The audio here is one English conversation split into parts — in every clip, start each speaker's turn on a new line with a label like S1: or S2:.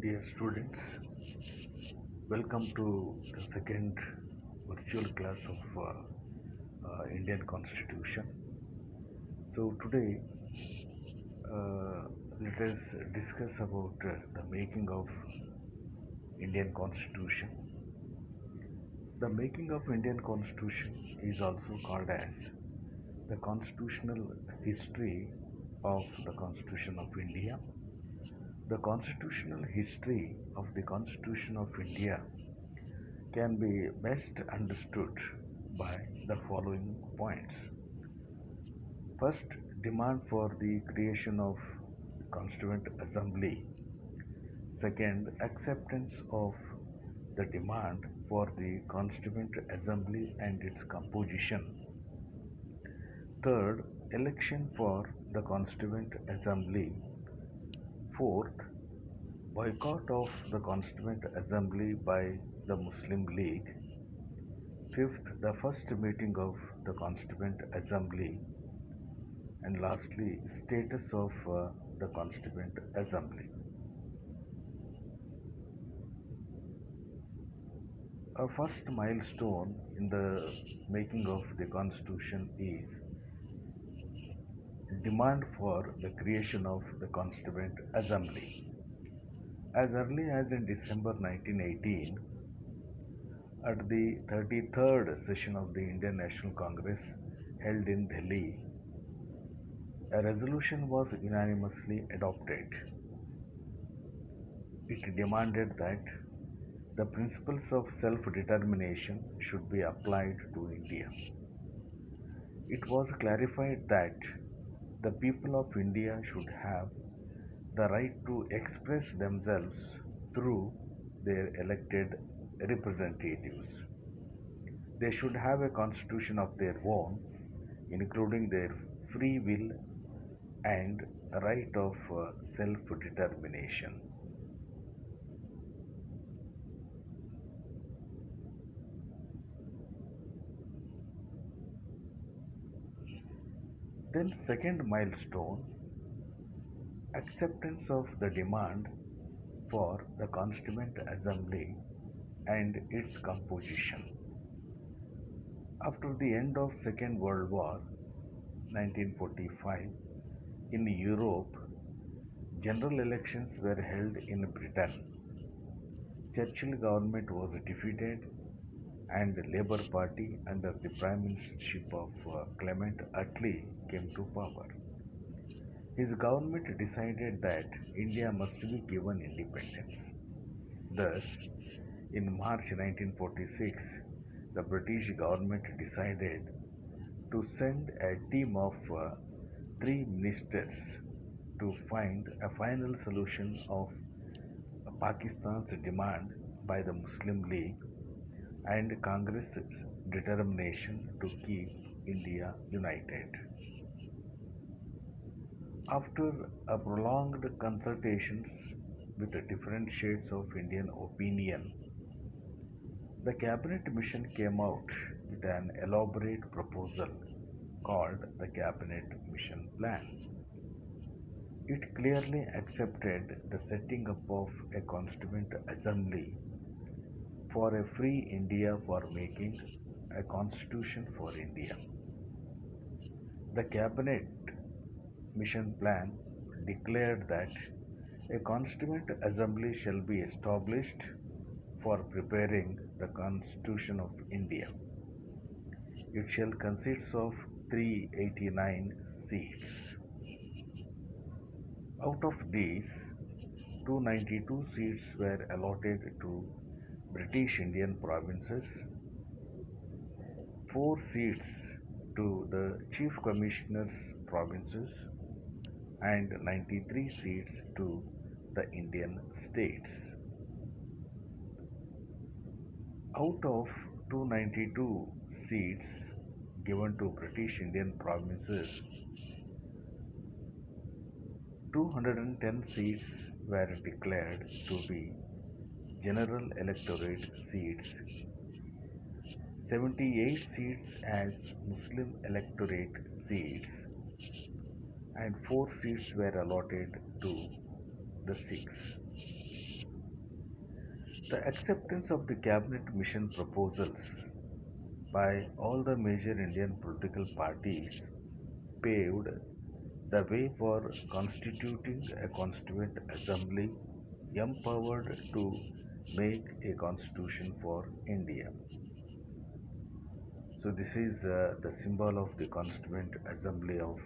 S1: Dear students, welcome to the second virtual class of Indian Constitution. So today, uh, let us discuss about the making of Indian Constitution. The making of Indian Constitution is also called as the constitutional history of the Constitution of India. The constitutional history of the Constitution of India can be best understood by the following points. First, demand for the creation of Constituent Assembly. Second, acceptance of the demand for the Constituent Assembly and its composition. Third, election for the Constituent Assembly. Fourth, boycott of the Constituent Assembly by the Muslim League. Fifth, the first meeting of the Constituent Assembly. And lastly, status of the Constituent Assembly. A first milestone in the making of the Constitution is demand for the creation of the Constituent Assembly. As early as in December 1918, at the 33rd session of the Indian National Congress held in Delhi, a resolution was unanimously adopted. It demanded that the principles of self determination should be applied to India. It was clarified that the people of India should have the right to express themselves through their elected representatives. They should have a constitution of their own, including their free will and right of self determination. Then, second milestone, acceptance of the demand for the Constituent Assembly and its composition. After the end of Second World War, 1945, in Europe, general elections were held in Britain. Churchill government was defeated and the Labour Party under the prime ministership of Clement Attlee came to power. His government decided that India must be given independence. Thus, in March 1946, the British government decided to send a team of three ministers to find a final solution of Pakistan's demand by the Muslim League and Congress's determination to keep India united. After a prolonged consultations with the different shades of Indian opinion, the cabinet mission came out with an elaborate proposal called the Cabinet Mission Plan. It clearly accepted the setting up of a constituent assembly for a free India for making a constitution for India. The Cabinet Mission Plan declared that a constituent assembly shall be established for preparing the Constitution of India. It shall consist of 389 seats. Out of these, 292 seats were allotted to British Indian provinces, 4 seats to the Chief Commissioner's provinces, and 93 seats to the Indian states. Out of 292 seats given to British Indian provinces, 210 seats were declared to be general electorate seats, 78 seats as Muslim electorate seats, and 4 seats were allotted to the Sikhs. The acceptance of the cabinet mission proposals by all the major Indian political parties paved the way for constituting a constituent assembly empowered to make a constitution for India. So this is the symbol of the Constituent Assembly of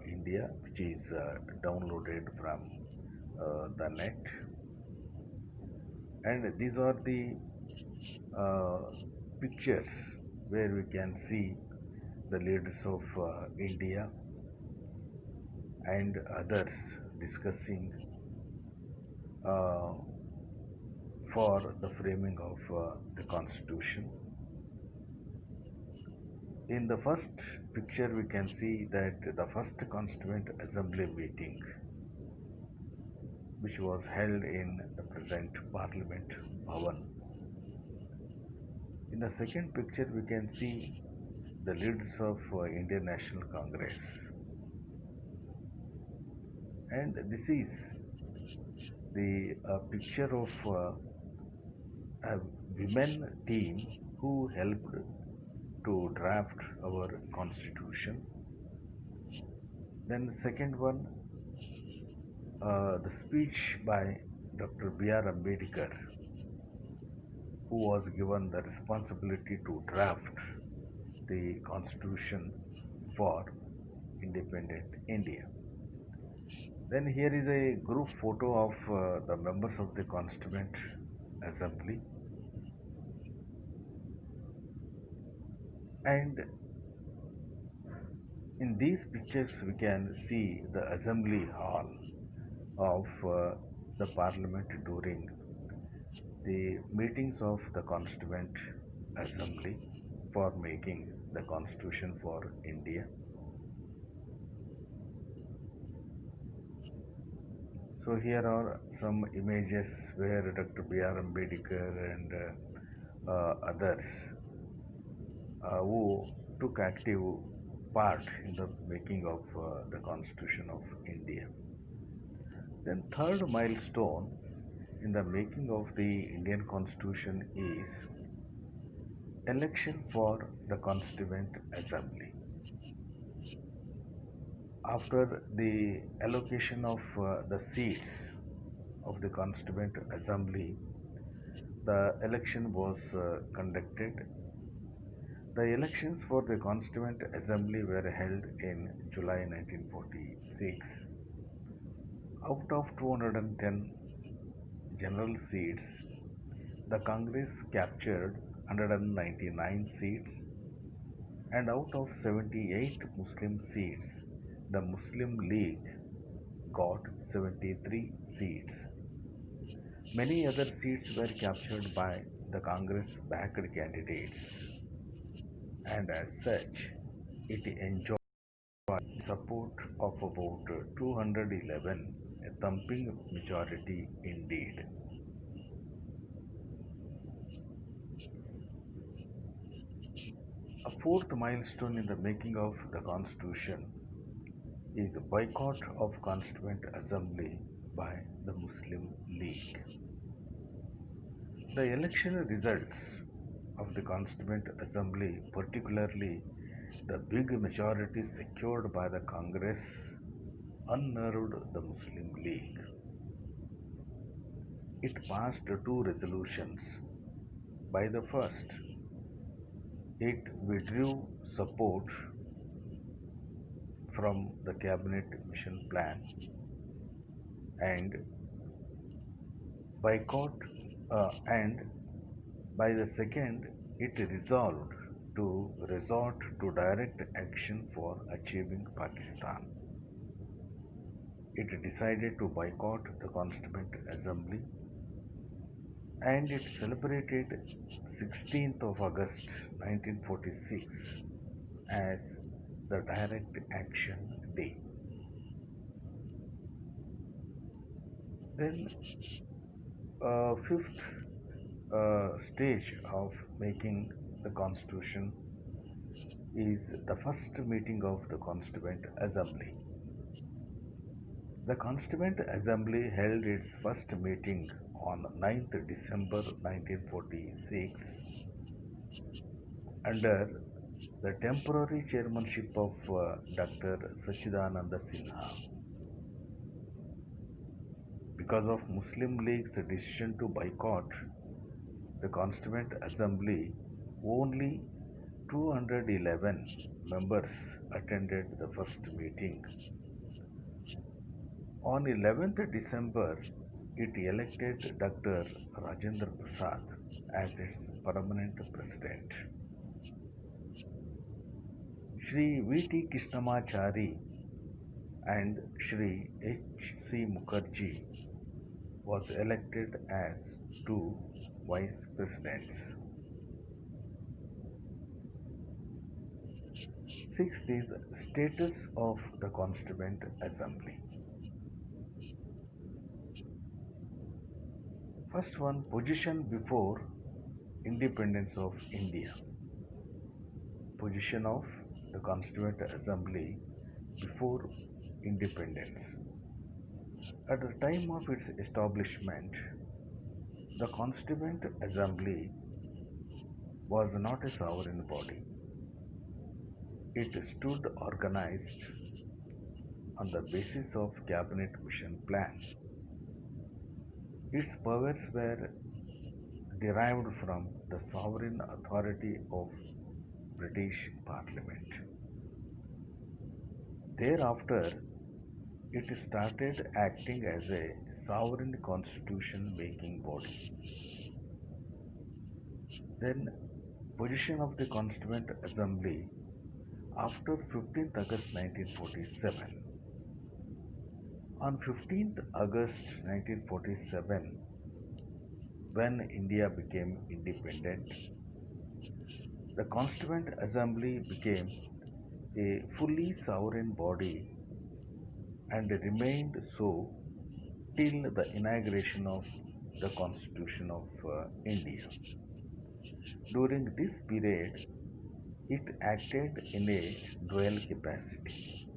S1: India, which is downloaded from the net, and these are the uh, pictures where we can see the leaders of India and others discussing uh, for the framing of the Constitution. In the first picture, we can see that the first Constituent Assembly meeting, which was held in the present Parliament Bhavan. In the second picture, we can see the leaders of Indian National Congress, and this is the picture of a women team who helped to draft our constitution. Then the second one, the speech by Dr. B.R. Ambedkar, who was given the responsibility to draft the constitution for independent India. Then here is a group photo of the members of the Constituent Assembly, and in these pictures we can see the assembly hall of the parliament during the meetings of the Constituent Assembly for making the constitution for India. So here are some images where Dr. B.R. Ambedkar and others who took active part in the making of the Constitution of India. Then third milestone in the making of the Indian Constitution is election for the Constituent Assembly. After the allocation of the seats of the Constituent Assembly, the election was conducted. The elections for the Constituent Assembly were held in July 1946. Out of 210 general seats, the Congress captured 199 seats, and out of 78 Muslim seats, the Muslim League got 73 seats. Many other seats were captured by the Congress backed candidates, and as such, it enjoyed support of about 211, a thumping majority indeed. A fourth milestone in the making of the Constitution is a boycott of Constituent Assembly by the Muslim League. The election results of the Constituent Assembly, particularly the big majority secured by the Congress, unnerved the Muslim League. It passed two resolutions. By the first, it withdrew support from the cabinet mission plan and boycott, and by the second, it resolved to resort to direct action for achieving Pakistan. It decided to boycott the Constituent Assembly, and it celebrated 16th of August 1946 as the Direct Action Day. Then, fifth stage of making the Constitution is the first meeting of the Constituent Assembly. The Constituent Assembly held its first meeting on 9th December 1946 under the temporary chairmanship of Dr. Sachidananda Sinha. Because of Muslim League's decision to boycott the Constituent Assembly, only 211 members attended the first meeting. On 11th December, it elected Dr. Rajendra Prasad as its permanent president. Shri V.T. Krishnamachari and Shri H.C. Mukherjee was elected as two vice presidents. Sixth is status of the Constituent Assembly. First one, position before independence of India. Position of the Constituent Assembly before independence. At the time of its establishment, the Constituent Assembly was not a sovereign body. It stood organized on the basis of Cabinet Mission Plan. Its powers were derived from the sovereign authority of British Parliament. Thereafter, it started acting as a sovereign constitution making body. Then, position of the Constituent Assembly after 15th August 1947. On 15th August 1947, when India became independent, the Constituent Assembly became a fully sovereign body and remained so till the inauguration of the Constitution of India. During this period, it acted in a dual capacity.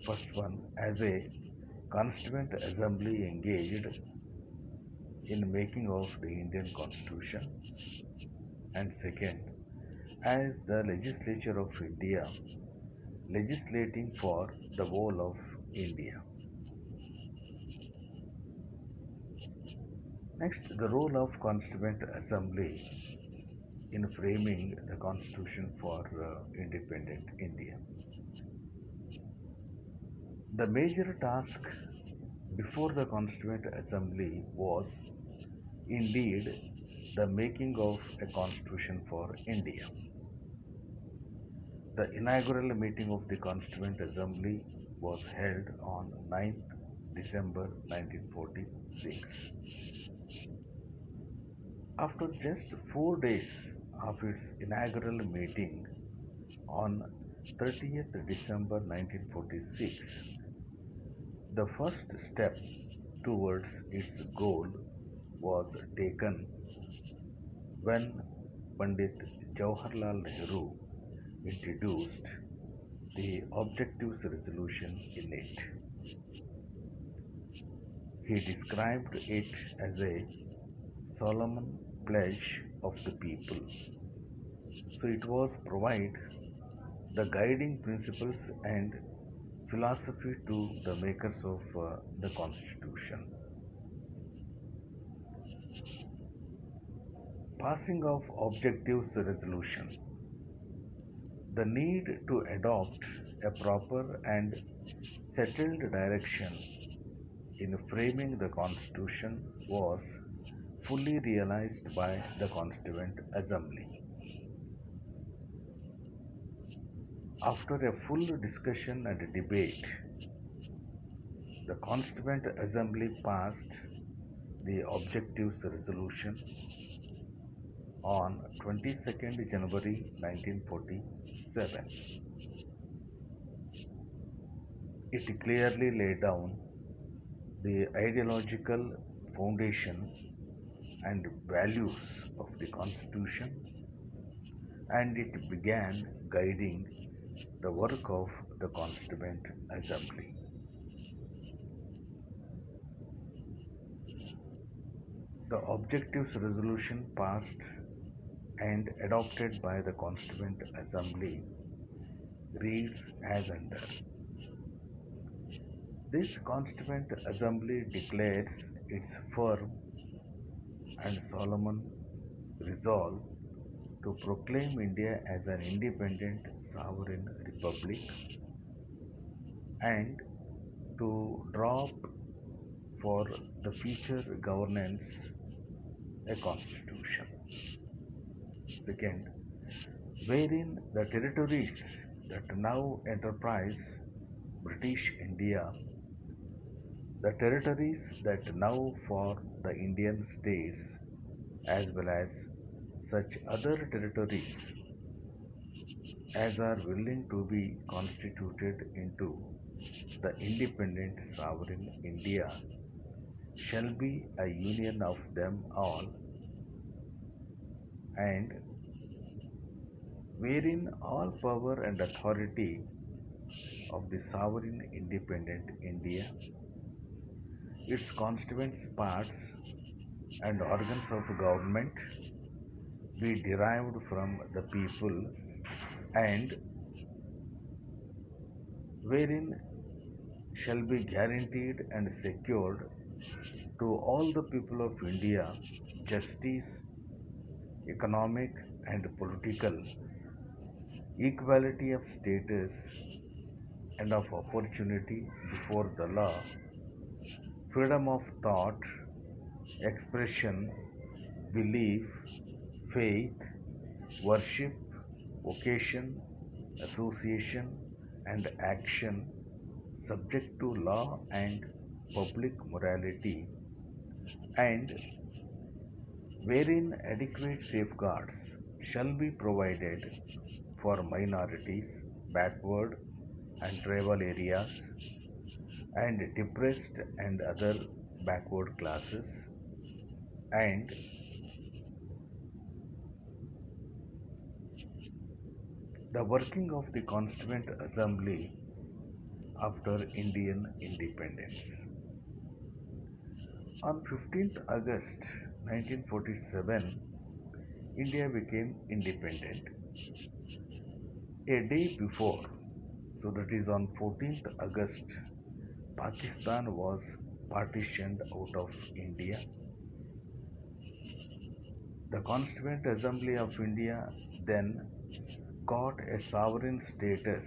S1: First one, as a Constituent Assembly engaged in making of the Indian Constitution, and second, as the legislature of India legislating for the whole of India. Next, the role of Constituent Assembly in framing the Constitution for independent India. The major task before the Constituent Assembly was indeed the making of a constitution for India. The inaugural meeting of the Constituent Assembly was held on 9th December 1946. After just 4 days of its inaugural meeting on 30th December 1946, the first step towards its goal was taken when Pandit Jawaharlal Nehru introduced the Objectives Resolution in it. He described it as a solemn pledge of the people. So it was provide the guiding principles and philosophy to the makers of the Constitution. Passing of Objectives Resolution. The need to adopt a proper and settled direction in framing the Constitution was fully realized by the Constituent Assembly. After a full discussion and debate, the Constituent Assembly passed the Objectives Resolution on 22nd January 1947. It clearly laid down the ideological foundation and values of the Constitution, and it began guiding the work of the Constituent Assembly. The Objectives Resolution passed and adopted by the Constituent Assembly reads as under. This Constituent Assembly declares its firm and solemn resolve to proclaim India as an independent sovereign republic and to draw up for the future governance a constitution. Second, wherein the territories that now enterprise British India, the territories that now form the Indian states, as well as such other territories as are willing to be constituted into the independent sovereign India, shall be a union of them all, and wherein all power and authority of the sovereign independent India, its constituent parts and organs of government be derived from the people, and wherein shall be guaranteed and secured to all the people of India justice, economic and political equality of status and of opportunity before the law, freedom of thought, expression, belief, faith, worship, vocation, association, and action subject to law and public morality, and wherein adequate safeguards shall be provided for minorities, backward and tribal areas, and depressed and other backward classes, and the working of the Constituent Assembly after Indian independence. On 15th August 1947, India became independent. A day before, so that is on 14th August, Pakistan was partitioned out of India. The Constituent Assembly of India then got a sovereign status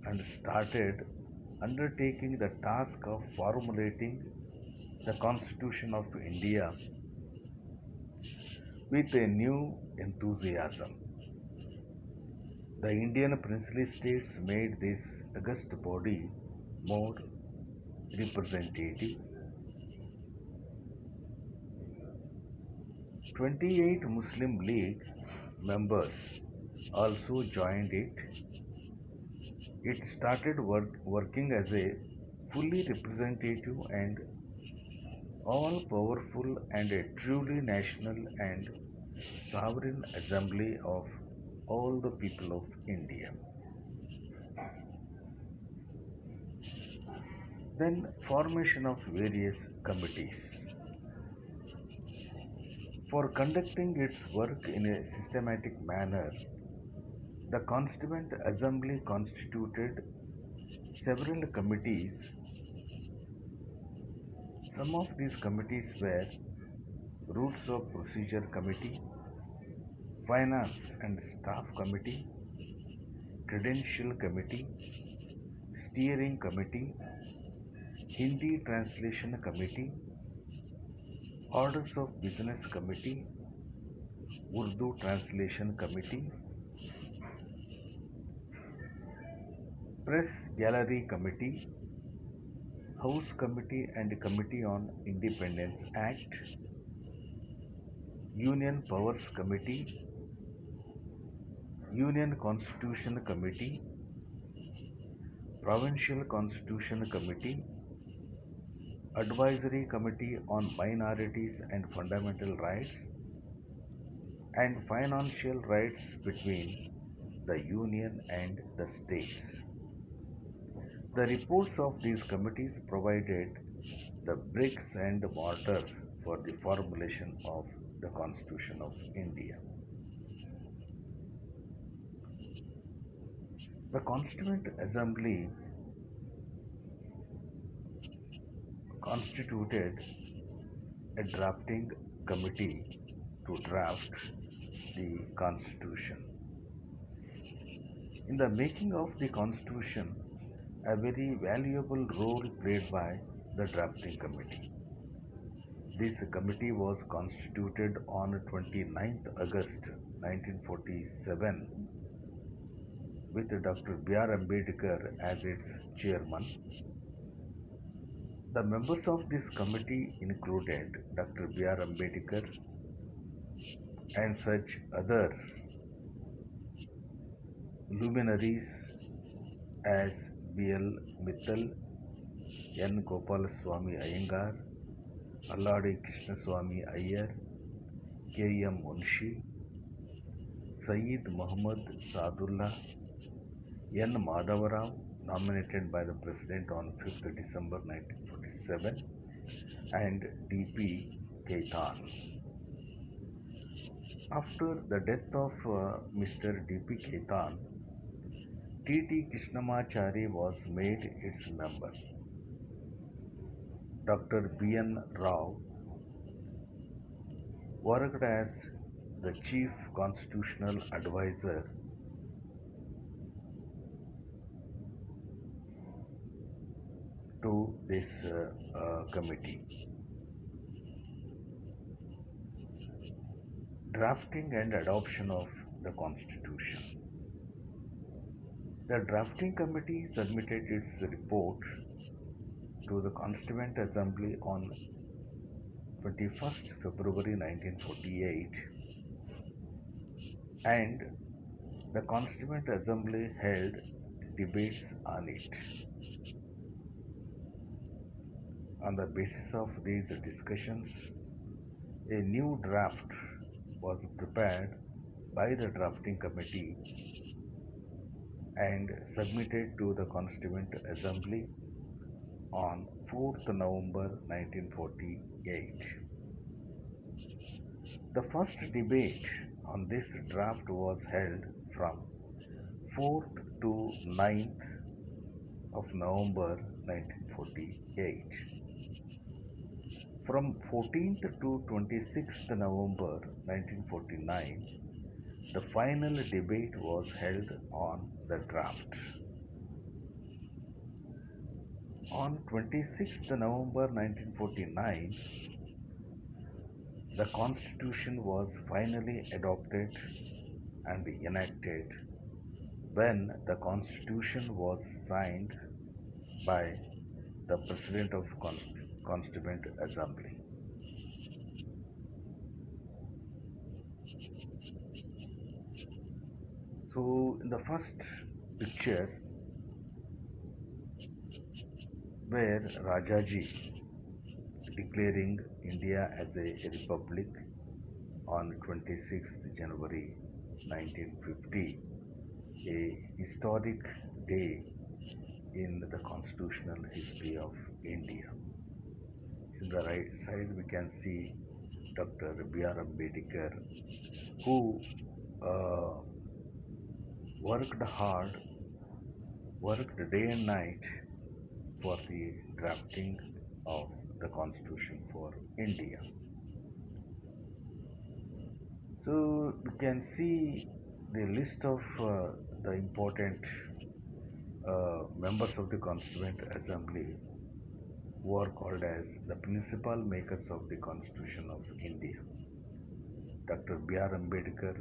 S1: and started undertaking the task of formulating the Constitution of India with a new enthusiasm. The Indian princely states made this august body more representative. 28 Muslim League members also joined it. It started working as a fully representative and all powerful and a truly national and sovereign assembly of all the people of India. Then formation of various committees. For conducting its work in a systematic manner, the Constituent Assembly constituted several committees. Some of these committees were Rules of Procedure Committee, Finance and Staff Committee, Credential Committee, Steering Committee, Hindi Translation Committee, Orders of Business Committee, Urdu Translation Committee, Press Gallery Committee, House Committee and Committee on Independence Act, Union Powers Committee, Union Constitution Committee, Provincial Constitution Committee, Advisory Committee on Minorities and Fundamental Rights, and Financial Rights between the Union and the States. The reports of these committees provided the bricks and mortar for the formulation of the Constitution of India. The Constituent Assembly constituted a drafting committee to draft the Constitution. In the making of the Constitution, a very valuable role played by the drafting committee. This committee was constituted on 29th August 1947 with Dr. B.R. Ambedkar as its chairman. The members of this committee included Dr. B.R. Ambedkar and such other luminaries as B.L. Mittal, N. Gopalaswamy Iyengar, Alladi Krishnaswamy Iyer, K.M. Munshi, Sayyid Muhammad Sadullah, N. Madhavarao, nominated by the President on 5th December 1947, and D.P. Khaitan. After the death of Mr. D.P. Khaitan, T.T. Krishnamachari was made its member. Dr. B.N. Rao worked as the chief constitutional advisor to this committee. Drafting and adoption of the Constitution. The drafting committee submitted its report to the Constituent Assembly on 21st February 1948, and the Constituent Assembly held debates on it. On the basis of these discussions, a new draft was prepared by the drafting committee and submitted to the Constituent Assembly on 4th November 1948. The first debate on this draft was held from 4th to 9th of November 1948. From 14th to 26th November 1949, the final debate was held on the draft. On 26th November 1949, the Constitution was finally adopted and enacted when the Constitution was signed by the President of Constituent Assembly. So, in the first picture, where Rajaji declaring India as a republic on 26th January 1950, a historic day in the constitutional history of India. In the right side, we can see Dr. B.R. Ambedkar, who worked hard, worked day and night for the drafting of the Constitution for India. So you can see the list of the important members of the Constituent Assembly who are called as the principal makers of the Constitution of India. Dr. B.R. Ambedkar,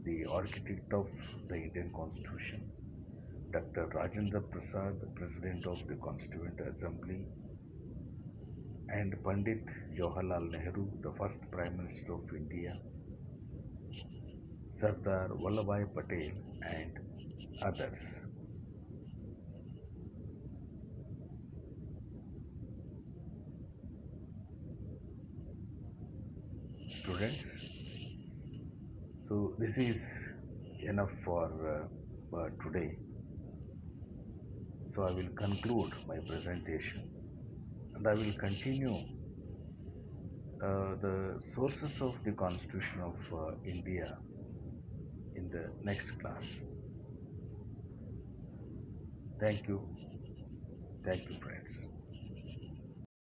S1: the architect of the Indian Constitution. Dr. Rajendra Prasad, the President of the Constituent Assembly, and Pandit Jawaharlal Nehru, the first Prime Minister of India, Sardar Vallabhbhai Patel, and others. Students, so this is enough for today. So I will conclude my presentation and I will continue the sources of the Constitution of India in the next class. Thank you. Thank you, friends.